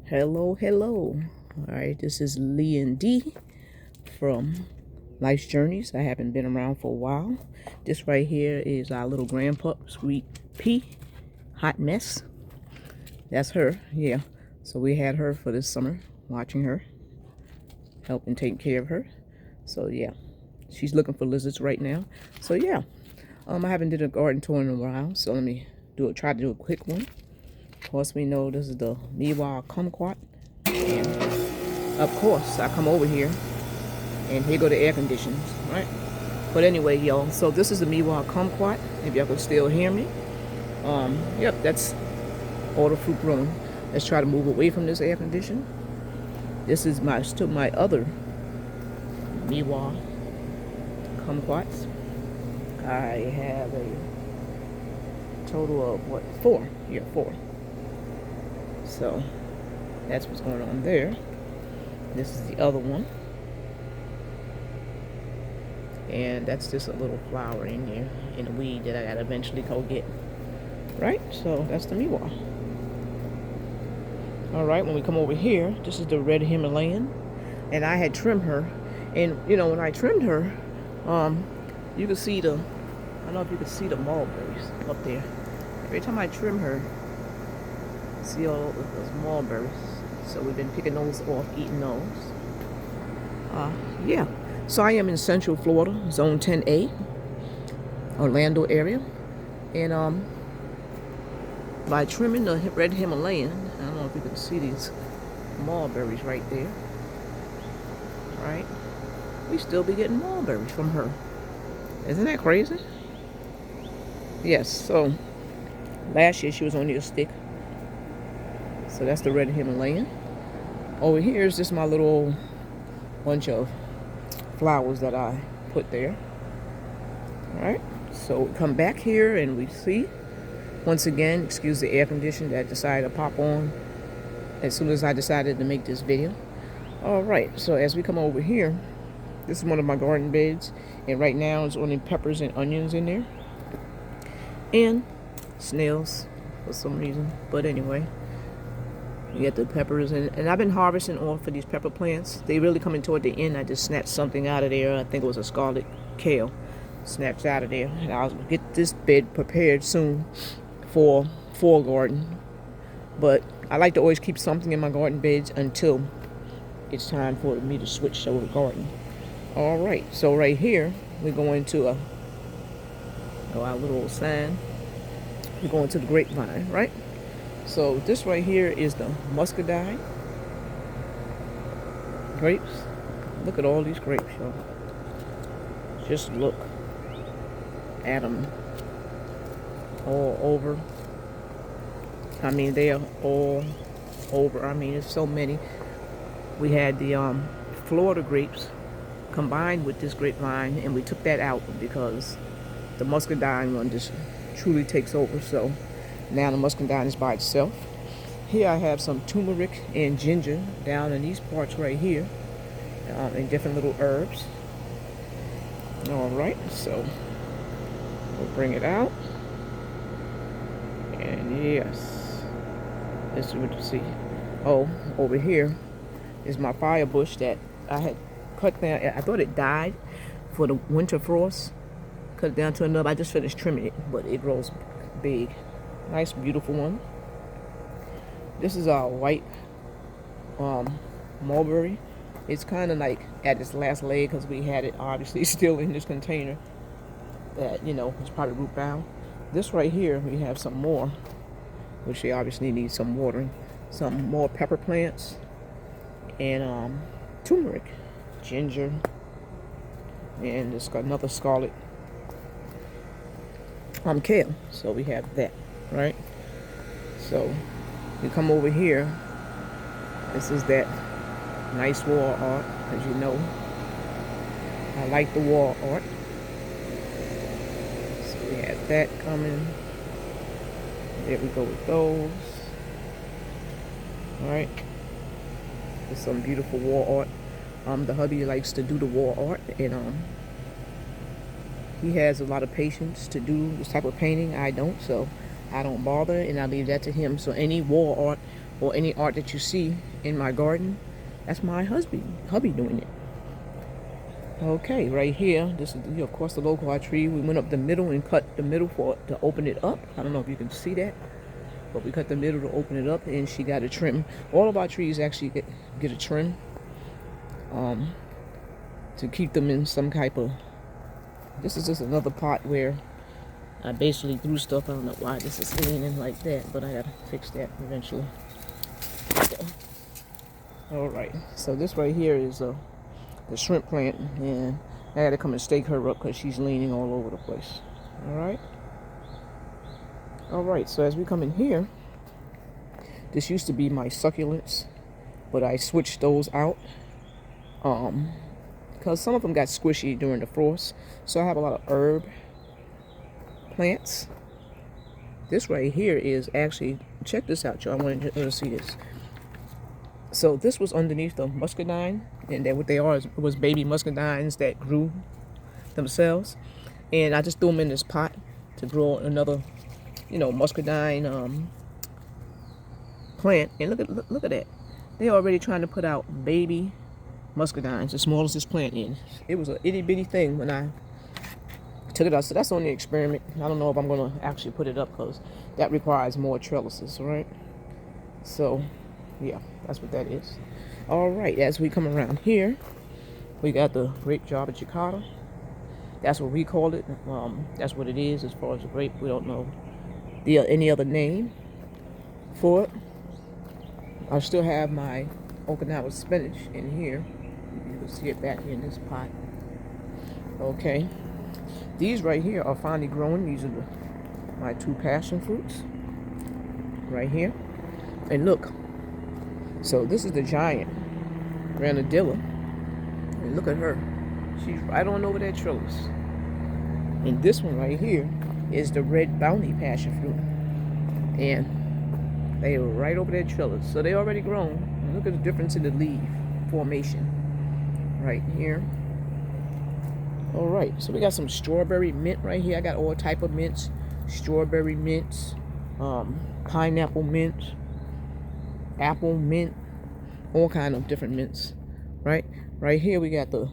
Hello, hello. All right, this is Lee and D from Life's Journeys. I haven't been around for a while. This right here is our little grandpup, Sweet Pea, hot mess. That's her, yeah. So we had her for this summer, watching her, helping take care of her. So yeah, she's looking for lizards right now. So yeah, I haven't did a garden tour in a while. So let me try to do a quick one. Of course, we know this is the Miwa kumquat. And of course, I come over here, and here go the air conditioners, right? But anyway, y'all, so this is the Miwa kumquat, if y'all can still hear me. Yep, that's all the fruit growing. Let's try to move away from this air conditioner. This is still my other Miwa kumquats. I have a total of, what, 4? Yeah, 4. So that's what's going on there. This is the other one. And that's just a little flower in here, in a weed that I gotta eventually go get. Right? So that's the Miwa. Alright, when we come over here, this is the red Himalayan. And I had trimmed her. And you know, when I trimmed her, you could see I don't know if you could see the mulberries up there. Every time I trim her, see all those mulberries. So we've been picking those off, eating those. Yeah. So I am in Central Florida, Zone 10A, Orlando area. And by trimming the red Himalayan, I don't know if you can see these mulberries right there. Right? We still be getting mulberries from her. Isn't that crazy? Yes, so last year she was only a stick. So that's the red Himalayan. Over here is just my little bunch of flowers that I put there. Alright, so we come back here and we see, once again, excuse the air conditioner that decided to pop on as soon as I decided to make this video. Alright, so as we come over here, this is one of my garden beds, and right now it's only peppers and onions in there, and snails for some reason. But anyway, you get the peppers, and I've been harvesting off of these pepper plants. They really coming toward the end. I just snatched something out of there. I think it was a scarlet kale. Snatched out of there. And I'll get this bed prepared soon for fall garden. But I like to always keep something in my garden beds until it's time for me to switch over to garden. Alright, so right here, we're going to our little sign. We're going to the grapevine, right? So this right here is the muscadine grapes. Look at all these grapes, y'all. Just look at them all over. I mean, they are all over. I mean, there's so many. We had the Florida grapes combined with this grapevine, and we took that out because the muscadine one just truly takes over. So now the muscadine is by itself. Here I have some turmeric and ginger down in these parts right here, and different little herbs. Alright, so we'll bring it out. And yes, this is what you see. Oh, over here is my fire bush that I had cut down. I thought it died for the winter frost. Cut it down to another. I just finished trimming it, but it grows big. Nice, beautiful one. This is our white mulberry. It's kind of like at its last leg because we had it obviously still in this container that, you know, it's probably root bound. This right here, we have some more, which they obviously need some watering. Some more pepper plants and turmeric, ginger, and it's got another scarlet kale. So we have that, right? So you come over here, this is that nice wall art, as you know. I like the wall art. So we have that coming. There we go with those. Alright. There's some beautiful wall art. The hubby likes to do the wall art, and he has a lot of patience to do this type of painting. I don't, so I don't bother, and I leave that to him. So any wall art or any art that you see in my garden, that's my hubby doing it. Okay, right here, this is, of course, the loquat tree. We went up the middle and cut the middle to open it up. I don't know if you can see that, but we cut the middle to open it up, and she got a trim. All of our trees actually get a trim to keep them in some type of. This is just another pot where I basically threw stuff. I don't know why this is leaning like that, but I gotta fix that eventually. So, all right, so this right here is the shrimp plant, and I had to come and stake her up because she's leaning all over the place. All right, so as we come in here, this used to be my succulents, but I switched those out because some of them got squishy during the frost. So I have a lot of herb plants. This right here is actually, check this out, y'all. I wanted you to see this. So this was underneath the muscadine, and what they are was baby muscadines that grew themselves, and I just threw them in this pot to grow another, muscadine plant. And look at that. They're already trying to put out baby muscadines, as small as this plant is. It was an itty bitty thing when I took it out. So that's on the experiment. I don't know if I'm gonna actually put it up because that requires more trellises, right? So yeah, that's what that is. All right, as we come around here, we got the grape java chicada. That's what we call it. That's what it is as far as the grape. We don't know any other name for it. I still have my Okinawa spinach in here. You can see it back here in this pot. Okay, these right here are finally growing. These are my 2 passion fruits right here. And look, so this is the giant granadilla, and look at her. She's right on over that trellis. And this one right here is the red bounty passion fruit, and they are right over that trellis. So they already grown. And look at the difference in the leaf formation right here. All right, so we got some strawberry mint right here. I got all type of mints, strawberry mints, pineapple mint, apple mint, all kind of different mints, right? Right here we got the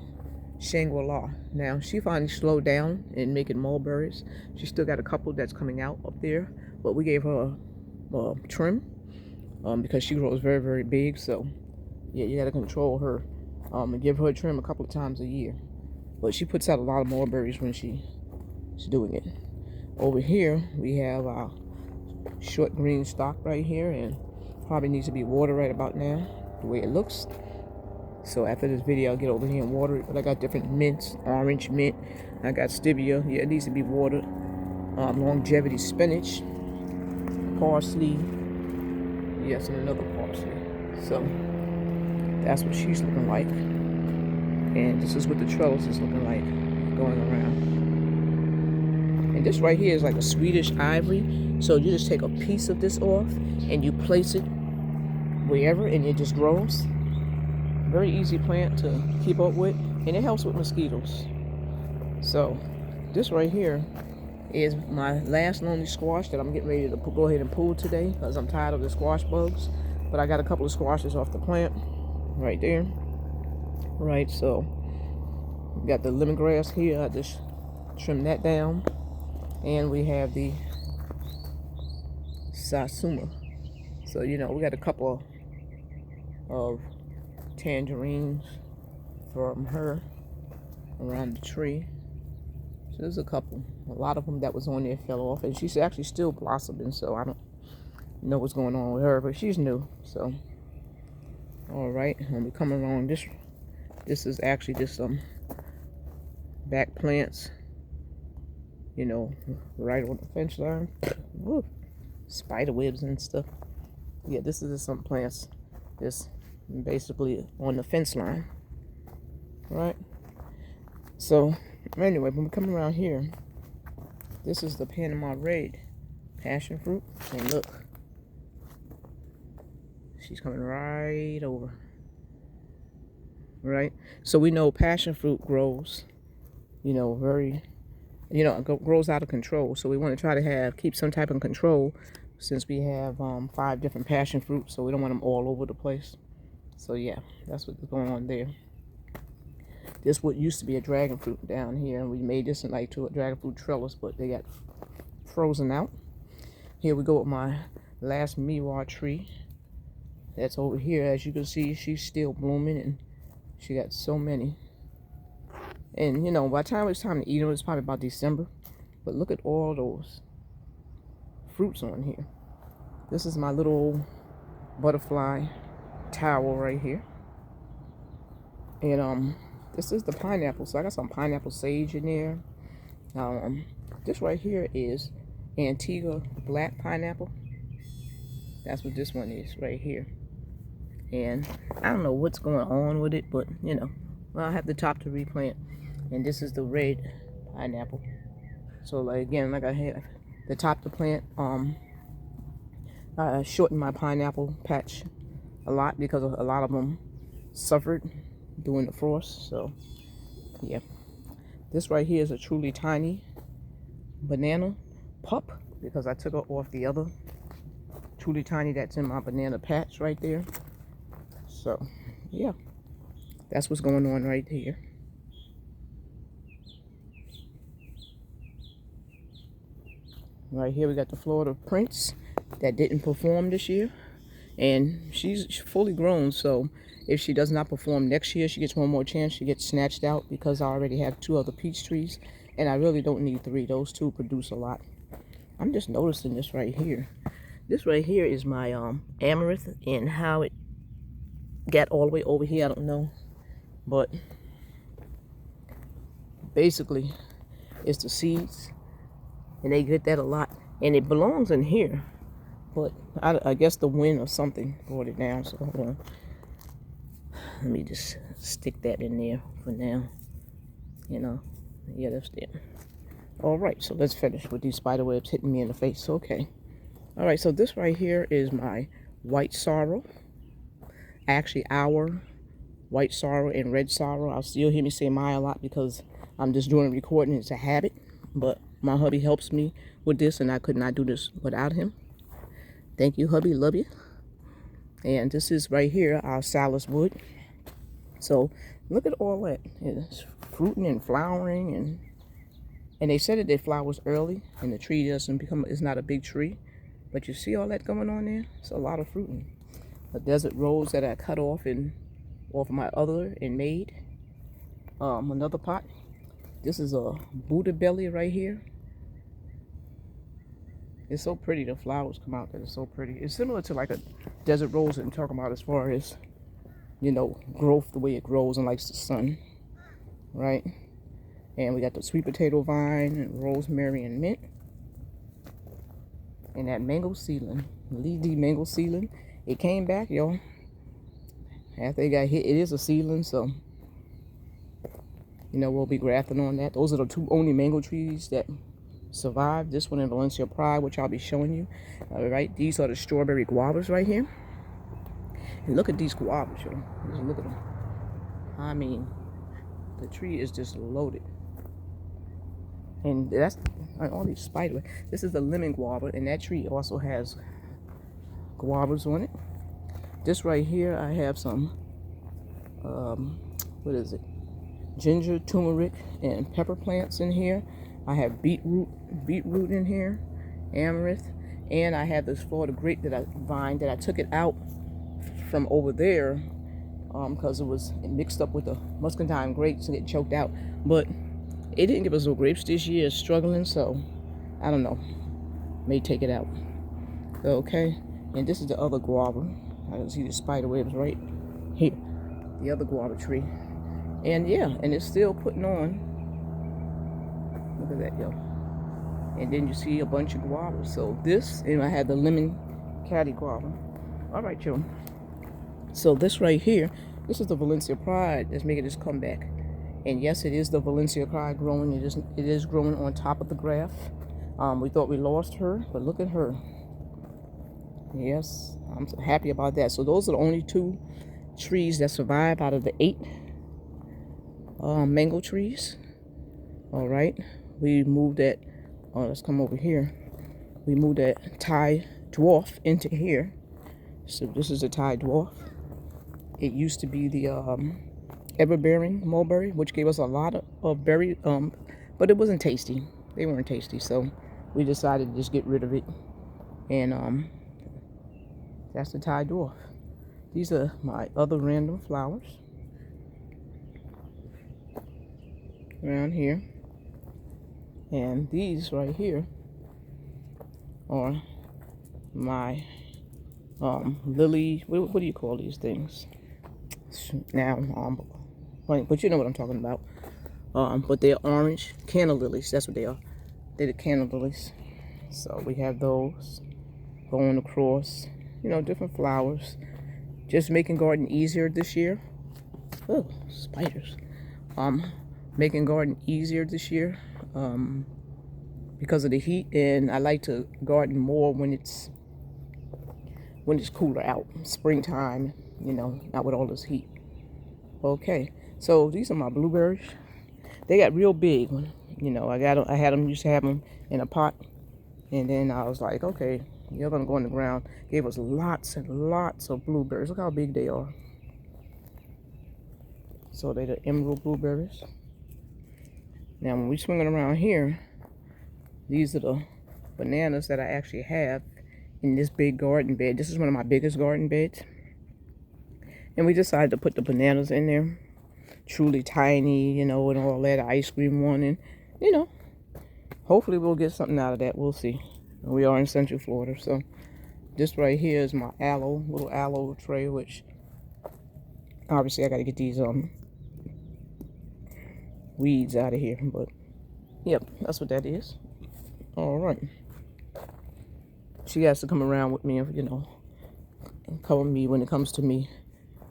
Shangri-La. Now she finally slowed down in making mulberries. She still got a couple that's coming out up there, but we gave her a trim because she grows very, very big. So yeah, you got to control her and give her a trim a couple of times a year. But she puts out a lot of mulberries when she's doing it. Over here we have our short green stalk right here, and probably needs to be watered right about now, the way it looks. So after this video, I'll get over here and water it. But I got different mints, orange mint. I got stevia. Yeah, it needs to be watered. Longevity spinach, parsley. Yes, and another parsley. So that's what she's looking like. And this is what the trellis is looking like going around. And this right here is like a Swedish ivory. So you just take a piece of this off and you place it wherever, and it just grows. Very easy plant to keep up with, and it helps with mosquitoes. So this right here is my last lonely squash that I'm getting ready to go ahead and pull today because I'm tired of the squash bugs. But I got a couple of squashes off the plant right there. Right, so we got the lemongrass here. I just trimmed that down, and we have the satsuma. So we got a couple of tangerines from her around the tree. So there's a lot of them that was on there fell off, and she's actually still blossoming. So I don't know what's going on with her, but she's new. So all right, when we come along, this is actually just some back plants, right on the fence line. Woo, spider webs and stuff. Yeah, this is just some plants just basically on the fence line, right? So anyway, when we come around here, this is the Panama Red passion fruit, and look, she's coming right over. Right, so we know passion fruit grows, grows out of control. So we want to try to keep some type of control since we have 5 different passion fruits, so we don't want them all over the place. So yeah, that's what's going on there. This what used to be a dragon fruit down here, and we made this in like to a dragon fruit trellis, but they got frozen out. Here we go with my last miwa tree. That's over here. As you can see, she's still blooming, and she got so many. And you know, by the time it's time to eat them, it's probably about December. But look at all those fruits on here. This is my little butterfly towel right here. And this is the pineapple. So I got some pineapple sage in there. This right here is Antigua black pineapple. That's what this one is right here. And I don't know what's going on with it, but you know, I'll have to top to replant. And this is the red pineapple. So like again, like I had the top to plant, I shortened my pineapple patch a lot because a lot of them suffered during the frost. So yeah, this right here is a truly tiny banana pup because I took it off the other truly tiny that's in my banana patch right there. So yeah, that's what's going on right here. Right here we got the Florida Prince that didn't perform this year, and she's fully grown, so if she does not perform next year, she gets one more chance. She gets snatched out because I already have 2 other peach trees, and I really don't need 3. Those 2 produce a lot. I'm just noticing this right here. This right here is my amaranth, and how it got all the way over here, I don't know, but basically it's the seeds, and they get that a lot, and it belongs in here, but I guess the wind or something brought it down. So hold on, let me just stick that in there for now. You know, yeah, that's there. All right, so let's finish with these spider webs hitting me in the face. Okay, all right, so this right here is my white sorrel. Actually, our white sorrel and red sorrel. I'll still hear me say my a lot because I'm just doing a recording. It's a habit, but my hubby helps me with this, and I could not do this without him. Thank you, hubby. Love you. And this is right here our Salis wood. So look at all that. It's fruiting and flowering, and they said that it flowers early, and the tree doesn't become. It's not a big tree, but you see all that going on there. It's a lot of fruiting. A desert rose that I cut off of my other and made another pot. This is a Buddha belly right here. It's so pretty. The flowers come out that are so pretty. It's similar to like a desert rose that I'm talking about as far as, you know, growth, the way it grows and likes the sun, right? And we got the sweet potato vine and rosemary and mint. And that mango seedling, Lee mango seedling. It came back, y'all. After it got hit, it is a seedling, so you know, we'll be grafting on that. Those are the 2 only mango trees that survived. This one in Valencia Pride, which I'll be showing you. All right, these are the strawberry guavas right here. And look at these guavas, y'all. Just look at them. I mean, the tree is just loaded. And that's all these spider. This is the lemon guava, and that tree also has guavas on it. This right here, I have some, what is it? Ginger, turmeric, and pepper plants in here. I have beetroot in here, amaranth, and I have this Florida grape that I took it out from over there because it was mixed up with the muscadine grapes and it choked out. But it didn't give us no grapes this year. It's struggling, so I don't know. May take it out. Okay, and this is the other guava. I can see the spider webs right here. The other guava tree. And yeah, and it's still putting on. Look at that, yo. And then you see a bunch of guavas. So this, and I had the lemon caddy guava. All right, yo. So this right here, this is the Valencia Pride that's making this comeback. And yes, it is the Valencia Pride growing. It is growing on top of the graft. We thought we lost her, but look at her. Yes, I'm so happy about that. So those are the only 2 trees that survive out of the 8 mango trees. All right, we moved that. Let's come over here. We moved that Thai dwarf into here. So this is a Thai dwarf. It used to be the everbearing mulberry, which gave us a lot of berry, but it wasn't tasty. They weren't tasty, so we decided to just get rid of it. And that's the Thai dwarf. These are my other random flowers around here. And these right here are my lily, what do you call these things? Now, but you know what I'm talking about. But they're orange canna lilies. That's what they are. They're the canna lilies. So we have those going across, you know, different flowers. Just making garden easier this year. Oh, spiders. Making garden easier this year because of the heat, and I like to garden more when it's cooler out, springtime, you know, not with all this heat. Okay, so these are my blueberries. They got real big, you know. I used to have them in a pot, and then I was like, okay, you're gonna go in the ground. Gave us lots and lots of blueberries. Look how big they are. So they're the emerald blueberries. Now when we swinging around here, these are the bananas that I actually have in this big garden bed. This is one of my biggest garden beds. And we decided to put the bananas in there. Truly tiny, you know, and all that. Ice cream one. And, you know, hopefully we'll get something out of that. We'll see. We are in Central Florida. So this right here is my little aloe tray, which obviously I got to get these weeds out of here. But, yep, that's what that is. All right. She has to come around with me, you know, and cover me when it comes to me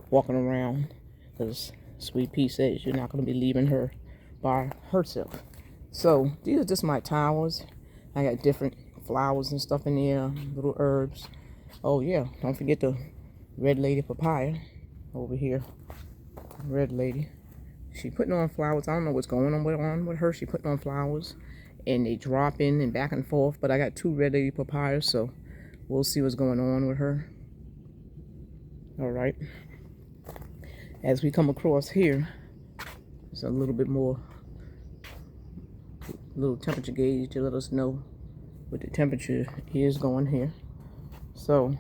walking around, because Sweet Pea says you're not going to be leaving her by herself. So these are just my towers. I got different flowers and stuff in there, little herbs. Oh yeah, don't forget the red lady papaya over here. Red lady. She putting on flowers. I don't know what's going on with her. She putting on flowers, and they drop in and back and forth. But I got 2 red lady papayas, so we'll see what's going on with her. All right. As we come across here, there's a little bit more, little temperature gauge to let us know what the temperature is going here. So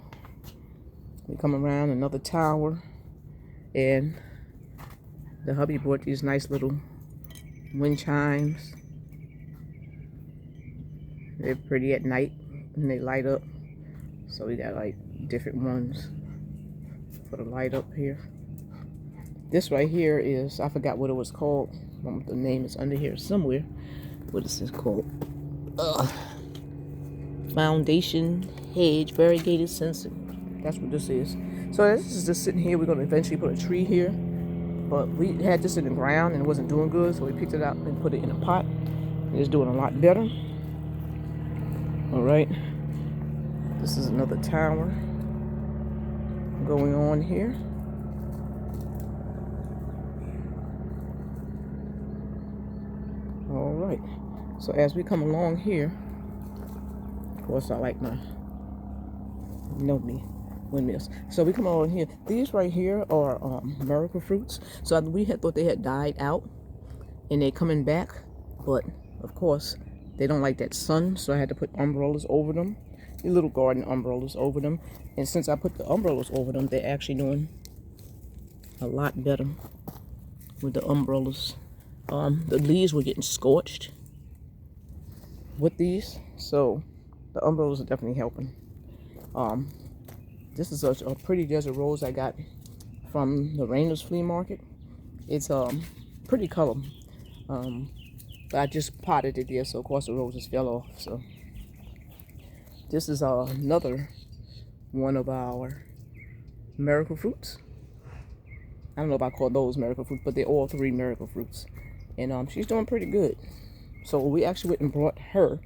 we come around another tower, and the hubby brought these nice little wind chimes. They're pretty at night and they light up. So we got like different ones for the light up here. This right here is, I forgot what it was called. The name is under here somewhere. What is this called? Foundation hedge variegated sensing. That's what this is. So this is just sitting here. We're going to eventually put a tree here. But we had this in the ground and it wasn't doing good. So we picked it up and put it in a pot. And it's doing a lot better. All right. This is another tower going on here. All right. So as we come along here, of course I like my, windmills. So we come along here. These right here are miracle fruits. So we had thought they had died out and they're coming back, but of course they don't like that sun, so I had to put umbrellas over them. These little garden umbrellas over them. And since I put the umbrellas over them, they're actually doing a lot better with the umbrellas. The leaves were getting scorched with these, so the umbrellas are definitely helping. This is a pretty desert rose I got from the Rainers Flea Market. It's pretty color, but I just potted it there, so of course the roses fell off. So this is another one of our miracle fruits. I don't know if I call those miracle fruits, but they're all 3 miracle fruits. And she's doing pretty good. So we actually went and brought her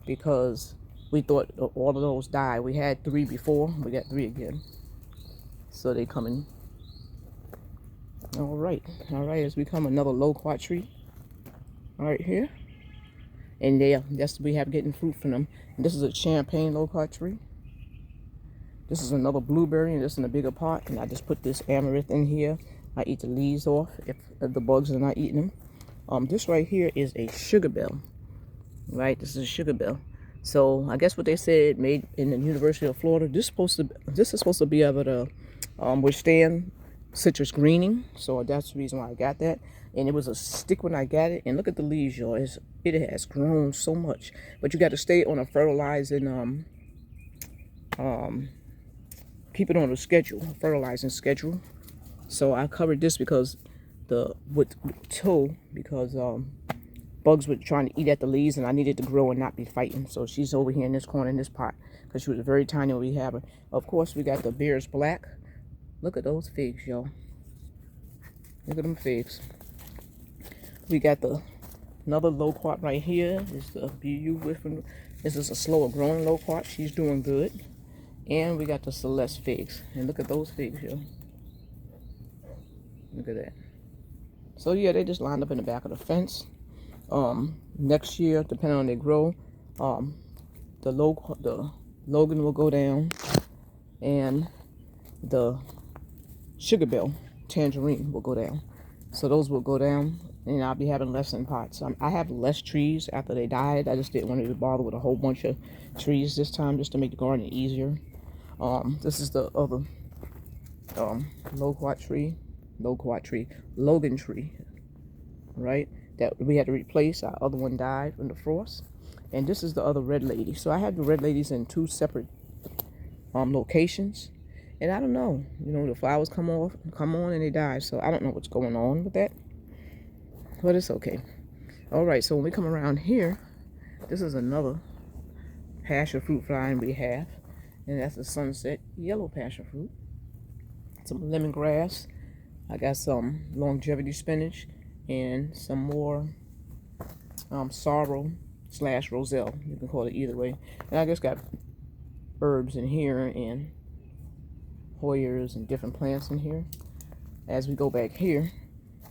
because we thought all of those died. We had 3 before. We got 3 again. So they coming. All right. As we come another loquat tree right here. And we have getting fruit from them. And this is a champagne loquat tree. This is another blueberry, and this in a bigger pot. And I just put this amaranth in here. I eat the leaves off if the bugs are not eating them. This right here is a sugar bell, right? This is a sugar bell. So I guess what they said made in the University of Florida. This is supposed to be able to withstand citrus greening. So that's the reason why I got that. And it was a stick when I got it. And look at the leaves, y'all. It has grown so much. But you got to stay on a fertilizing keep it on a schedule, a fertilizing schedule. So I covered this because with toe because bugs were trying to eat at the leaves, and I needed to grow and not be fighting. So she's over here in this corner in this pot because she was very tiny when we have her. Of course, we got the Bear's Black. Look at those figs, y'all. Look at them figs. We got another loquat right here. Is the BU Whiffin. This is a slower growing loquat. She's doing good. And we got the Celeste figs. And look at those figs, y'all. Look at that. So yeah, they just lined up in the back of the fence. Next year, depending on their grow, the Logan will go down, and the Sugar Bell Tangerine will go down. So those will go down, and I'll be having less in pots. I have less trees after they died. I just didn't want to bother with a whole bunch of trees this time, just to make the garden easier. This is the other Logan tree, right? That we had to replace. Our other one died from the frost. And this is the other red lady. So I had the red ladies in two separate locations. And I don't know, the flowers come on and they die. So I don't know what's going on with that. But it's okay. All right, so when we come around here, this is another passion fruit vine we have. And that's the sunset yellow passion fruit. Some lemongrass. I got some longevity spinach and some more sorrel / roselle. You can call it either way. And I just got herbs in here and Hoyers and different plants in here. As we go back here,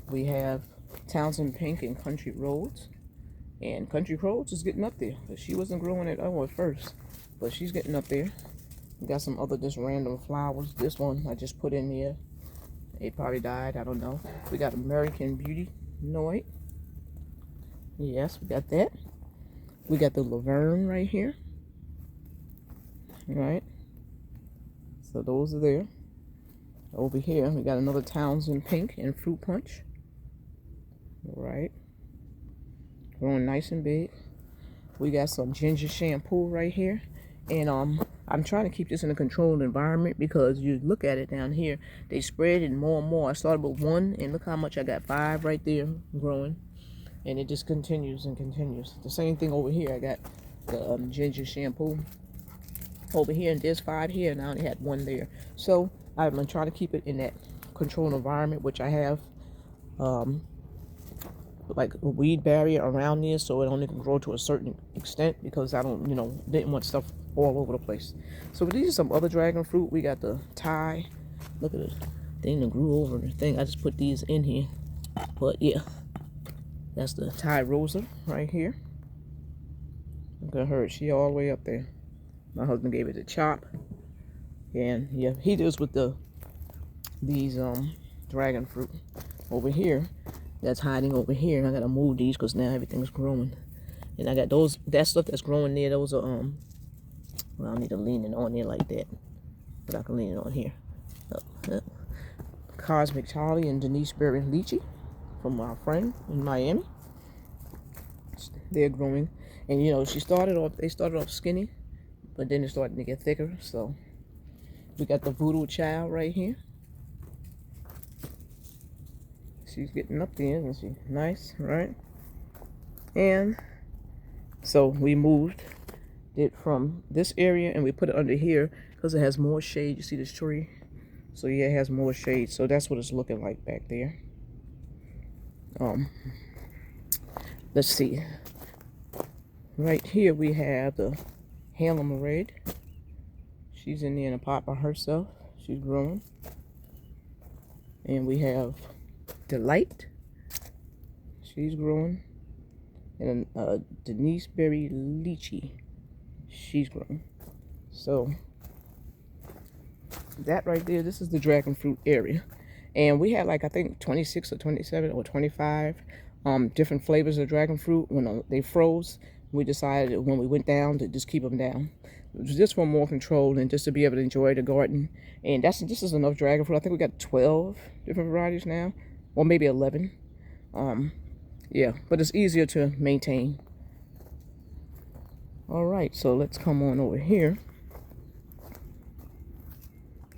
we have Townsend Pink and Country Roads. And Country Roads is getting up there. But she wasn't growing at all at first. But she's getting up there. We got some other just random flowers. This one I just put in here. It probably died. I don't know. We got American Beauty Noit. Yes, we got that. We got the Laverne right here. Right. So those are there. Over here, we got another Townsend Pink and Fruit Punch. Right. Growing nice and big. We got some ginger shampoo right here. And I'm trying to keep this in a controlled environment because you look at it down here, they spread it more and more. I started with 1, and look how much I got, 5 right there growing. And it just continues and continues. The same thing over here. I got the ginger shampoo over here, and there's 5 here, and I only had 1 there. So I'm going to try to keep it in that controlled environment, which I have like a weed barrier around there, so it only can grow to a certain extent because I don't, didn't want stuff all over the place. So these are some other dragon fruit. We got the Thai. Look at this thing that grew over the thing. I just put these in here. But yeah, that's the Thai Rosa right here. Look at her. She all the way up there. My husband gave it a chop. And yeah, he does with these dragon fruit over here. That's hiding over here. And I gotta move these because now everything's growing. And I got that stuff that's growing there. Those are well, I don't need to lean it on there like that, but I can lean it on here. Cosmic Charlie and Denise Berry Lychee from our friend in Miami. They're growing, and they started off skinny, but then it started to get thicker. So we got the Voodoo Child right here. She's getting up there, isn't she? Nice, right? And so we moved it from this area and we put it under here because it has more shade. You see this tree? So yeah, it has more shade. So that's what it's looking like back there. Let's see. Right here we have the Halem Red. She's in there in a pot by herself. She's growing. And we have Delight. She's growing. And Denise Berry Lychee. She's growing. So that right there, this is the dragon fruit area. And we had like, I think 26 or 27 or 25 different flavors of dragon fruit. When they froze, we decided when we went down to just keep them down. It was just for more control and just to be able to enjoy the garden. And this is enough dragon fruit. I think we got 12 different varieties now, or maybe 11. Yeah, but it's easier to maintain. All right, so let's come on over here.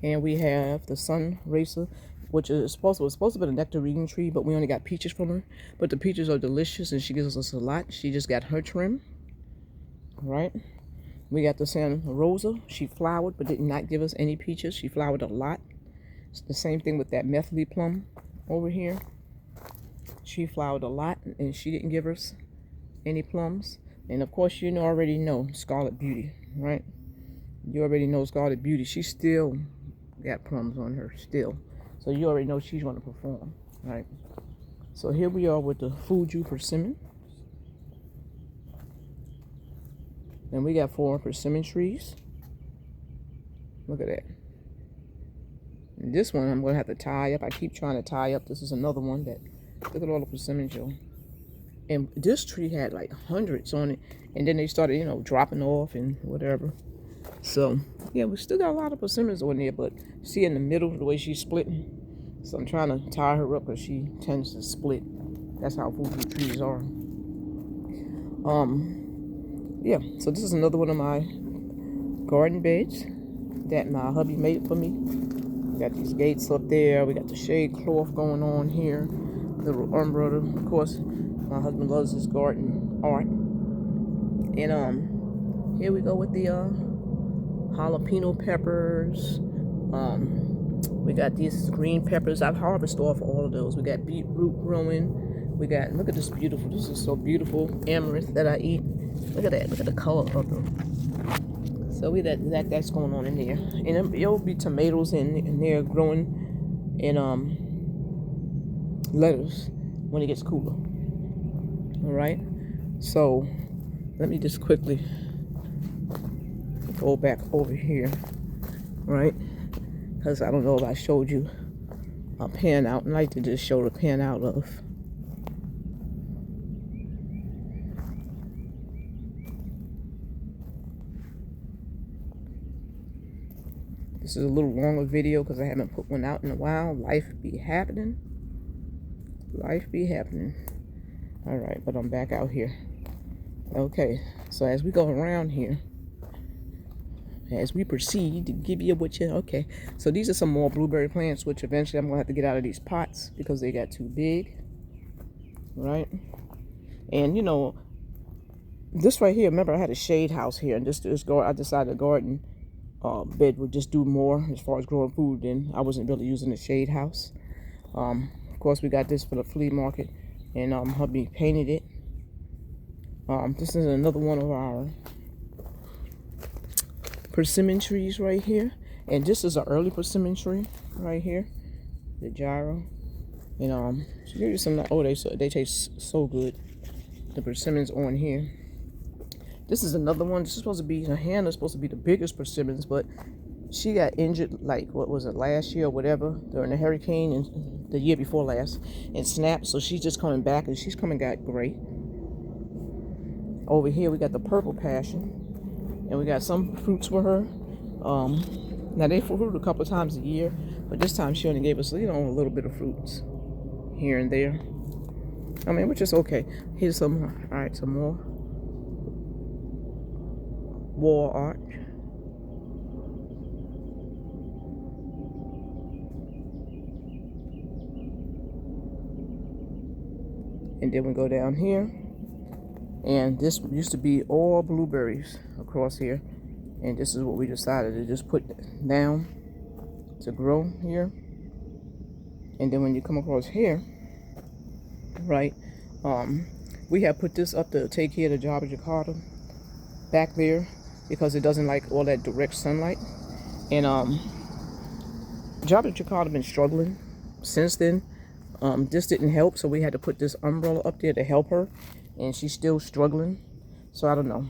And we have the sun racer, which was supposed to be a nectarine tree, but we only got peaches from her. But the peaches are delicious, and she gives us a lot. She just got her trim. All right. We got the Santa Rosa. She flowered, but did not give us any peaches. She flowered a lot. It's the same thing with that Methley plum over here. She flowered a lot, and she didn't give us any plums. And of course, you already know Scarlet Beauty, right? You already know Scarlet Beauty. She still got plums on her still. So you already know she's going to perform, right? So here we are with the Fuju persimmon. And we got 4 persimmon trees. Look at that. And this one I'm going to have to tie up. I keep trying to tie up. This is another one that, look at all the persimmons, y'all. And this tree had like hundreds on it. And then they started, you know, dropping off and whatever. So, yeah, we still got a lot of persimmons on there. But see in the middle, the way she's splitting. So I'm trying to tie her up because she tends to split. That's how Fuji trees are. Yeah, so this is another one of my garden beds that my hubby made for me. We got these gates up there. We got the shade cloth going on here. Little umbrella. Of course, my husband loves his garden art. And here we go with the jalapeno peppers. We got these green peppers. I've harvested off all of those. We got beetroot growing. We got, look at this beautiful, this is so beautiful, amaranth that I eat. Look at that, look at the color of them. So we that's going on in there. And there'll be tomatoes in there growing in lettuce when it gets cooler. All right, so let me just quickly go back over here, right? Because I don't know if I showed you a pan out. I like to just show the pan out of. This is a little longer video because I haven't put one out in a while. Life be happening. Life be happening. All right, but I'm back out here. Okay, so as we go around here, as we proceed to give you what you, okay. So these are some more blueberry plants, which eventually I'm gonna have to get out of these pots because they got too big, right? And you know, this right here, remember I had a shade house here, and this I decided the garden bed would just do more as far as growing food, and I wasn't really using the shade house. Of course, we got this for the flea market, and hubby painted it. This is another one of our persimmon trees right here, and this is an early persimmon tree right here, the gyro. And give you some. Oh, they taste so good. The persimmons on here. This is another one. This is supposed to be, Hannah's supposed to be the biggest persimmons, but she got injured, like, what was it, last year or whatever, during the hurricane, and the year before last, and snapped. So she's just coming back, and she's coming back great. Over here we got the purple passion, and we got some fruits for her. Now they fruit a couple of times a year, but this time she only gave us, you know, a little bit of fruits here and there. I mean, which is okay. Here's some. All right, some more wall art. And then we go down here, and this used to be all blueberries across here, and this is what we decided to just put down to grow here. And then when you come across here, right, we have put this up to take care of the Java Jakarta back there because it doesn't like all that direct sunlight. And Java Jakarta been struggling since then. This didn't help, so we had to put this umbrella up there to help her, and she's still struggling. So I don't know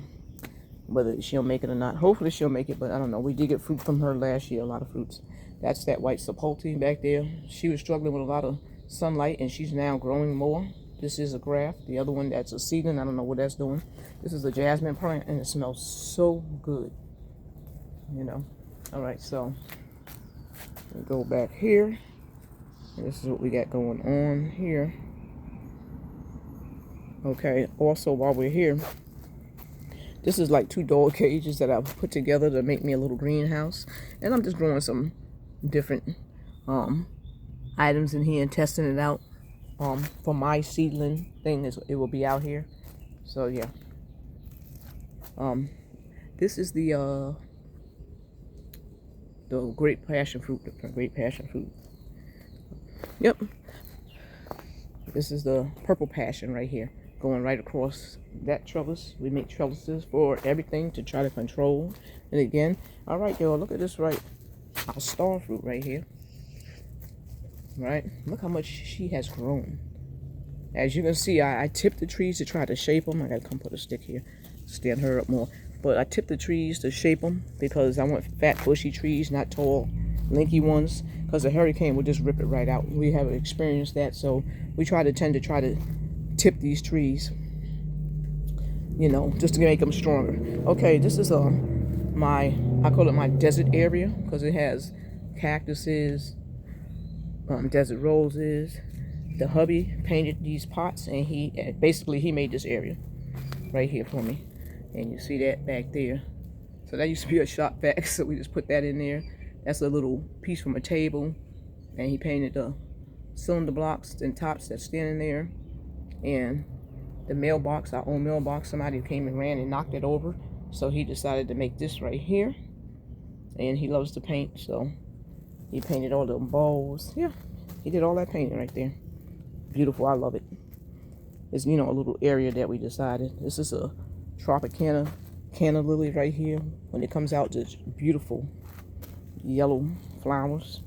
whether she'll make it or not. Hopefully she'll make it, but I don't know. We did get fruit from her last year, a lot of fruits. That's that white sapote back there. She was struggling with a lot of sunlight, and she's now growing more. This is a graft. The other one, that's a seedling. I don't know what that's doing. This is a jasmine plant, and it smells so good. You know. All right, so we go back here. This is what we got going on here. Okay, also while we're here, this is like 2 dog cages that I've put together to make me a little greenhouse. And I'm just growing some different items in here and testing it out. For my seedling thing, it will be out here. So yeah. This is the great passion fruit. Great passion fruit. Yep. This is the purple passion right here, going right across that trellis. We make trellises for everything to try to control. And again, all right, y'all, look at this right. Our star fruit right here. Right? Look how much she has grown. As you can see, I tipped the trees to try to shape them. I gotta come put a stick here, stand her up more. But I tipped the trees to shape them because I want fat, bushy trees, not tall, lanky ones. Because a hurricane will just rip it right out. We have experienced that, so we tend to tip these trees, you know, just to make them stronger. Okay, this is I call it my desert area because it has cactuses, desert roses. The hubby painted these pots, and he made this area right here for me, and you see that back there. So that used to be a shop vac, so we just put that in there. That's a little piece from a table, and he painted the cylinder blocks and tops that's standing there, and the mailbox, our own mailbox. Somebody came and ran and knocked it over, so he decided to make this right here. And he loves to paint, so he painted all the bowls. Yeah, he did all that painting right there. Beautiful, I love it. It's, you know, a little area that we decided. This is a Tropicana canna lily right here. When it comes out, it's beautiful yellow flowers.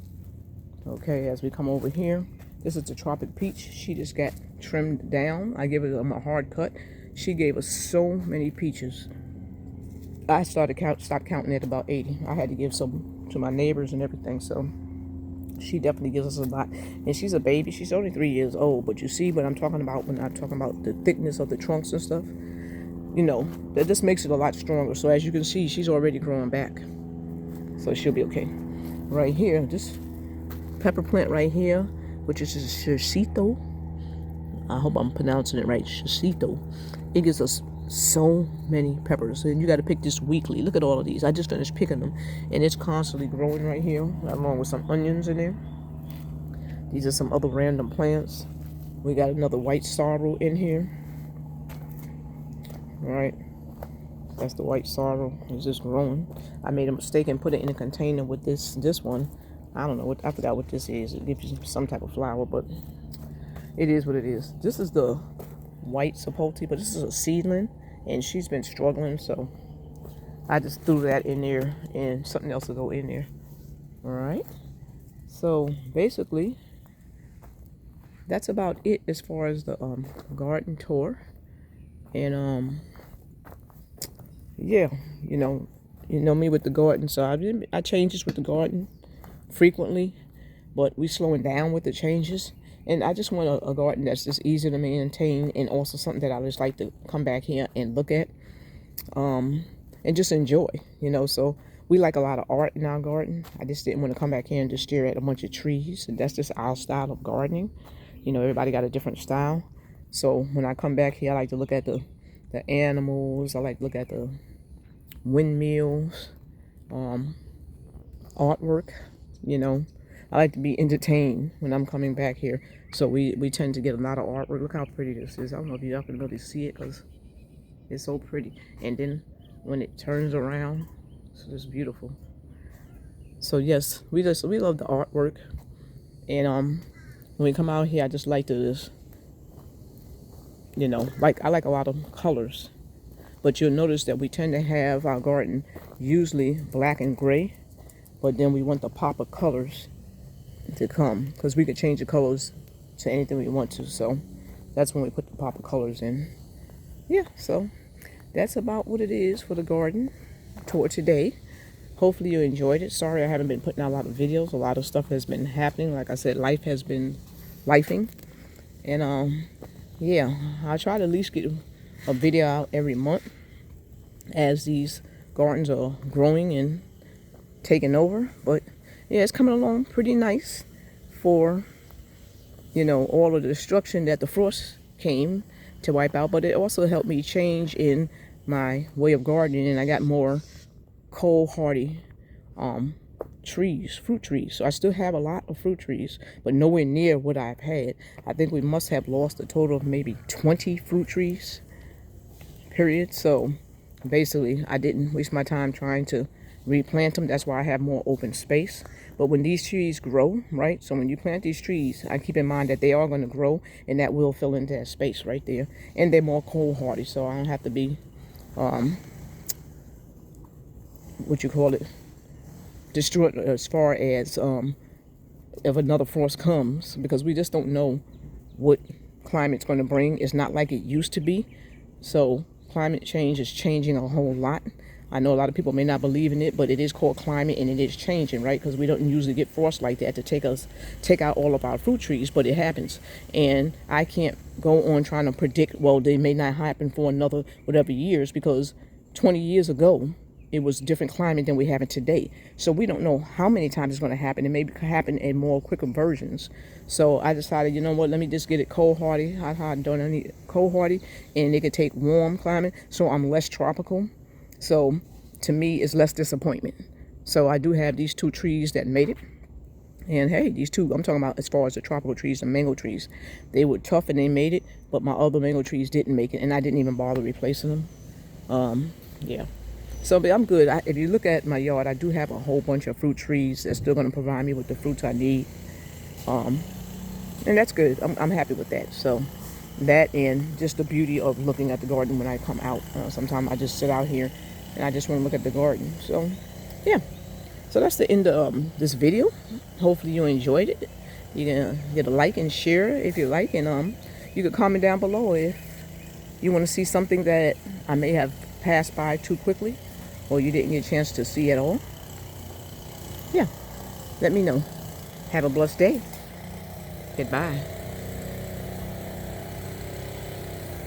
Okay, as we come over here, this is the tropic peach. She just got trimmed down. I gave it a hard cut. She gave us so many peaches. I stopped counting at about 80. I had to give some to my neighbors and everything, so she definitely gives us a lot. And she's a baby. She's only 3 years old, but you see what I'm talking about when I'm talking about the thickness of the trunks and stuff. You know, that just makes it a lot stronger. So as you can see, she's already growing back, so she'll be okay. Right here, this pepper plant right here, which is a shishito. I hope I'm pronouncing it right. Shishito. It gives us so many peppers, and you got to pick this weekly. Look at all of these. I just finished picking them, and it's constantly growing right here, along with some onions in there. These are some other random plants. We got another white sorrel in here. All right, that's the white sorrel. It's just growing. I made a mistake and put it in a container with this one. I don't know what, I forgot what this is. It gives you some type of flower, but it is what it is. This is the white sapote, but this is a seedling, and she's been struggling, so I just threw that in there, and something else will go in there. All right, so basically that's about it as far as the garden tour. And yeah, you know me with the garden, so I changes with the garden frequently, but we slowing down with the changes. And I just want a garden that's just easy to maintain, and also something that I just like to come back here and look at, and just enjoy, you know. So we like a lot of art in our garden. I just didn't want to come back here and just stare at a bunch of trees, and that's just our style of gardening. You know, everybody got a different style. So when I come back here, I like to look at the animals. I like to look at the windmills, artwork, you know. I like to be entertained when I'm coming back here. So we tend to get a lot of artwork. Look how pretty this is. I don't know if y'all can really see it because it's so pretty. And then when it turns around, it's just beautiful. So yes, we love the artwork. And when we come out here, I just like to just, you know, I like a lot of colors. But you'll notice that we tend to have our garden usually black and gray, but then we want the pop of colors to come, because we could change the colors to anything we want to. So that's when we put the pop of colors in. Yeah, so that's about what it is for the garden tour today. hopefully you enjoyed it. Sorry I haven't been putting out a lot of videos. A lot of stuff has been happening. Like I said, life has been lifing. And yeah, I try to at least get a video out every month as these gardens are growing and taking over. But yeah, it's coming along pretty nice for, you know, all of the destruction that the frost came to wipe out. But it also helped me change in my way of gardening, and I got more cold hardy trees, fruit trees. So I still have a lot of fruit trees, but nowhere near what I've had. I think we must have lost a total of maybe 20 fruit trees, period. So basically I didn't waste my time trying to replant them. That's why I have more open space. But when these trees grow, right, so when you plant these trees, I keep in mind that they are going to grow, and that will fill into that space right there. And they're more cold hardy, so I don't have to be what you call it, destroyed as far as if another frost comes, because we just don't know what climate's going to bring. It's not like it used to be. So climate change is changing a whole lot. I know a lot of people may not believe in it, but it is called climate, and it is changing, right? Because we don't usually get frost like that to take out all of our fruit trees, but it happens. And I can't go on trying to predict, well, they may not happen for another whatever years, because 20 years ago, it was a different climate than we have it today. So we don't know how many times it's going to happen. It may happen in more quicker versions. So I decided, you know what, let me just get it cold hardy, hot, don't I need cold hardy, and it can take warm climate, so I'm less tropical. So to me, it's less disappointment. So I do have these two trees that made it. And hey, these two, I'm talking about as far as the tropical trees, the mango trees, they were tough and they made it, but my other mango trees didn't make it, and I didn't even bother replacing them. Yeah. So, but I'm good. If you look at my yard, I do have a whole bunch of fruit trees that's still going to provide me with the fruits I need. And that's good. I'm happy with that. So that, and just the beauty of looking at the garden when I come out. Sometimes I just sit out here and I just want to look at the garden. So yeah. So that's the end of this video. Hopefully you enjoyed it. You can get a like and share if you like. And you can comment down below if you want to see something that I may have passed by too quickly, or you didn't get a chance to see at all. Yeah, let me know. Have a blessed day. Goodbye.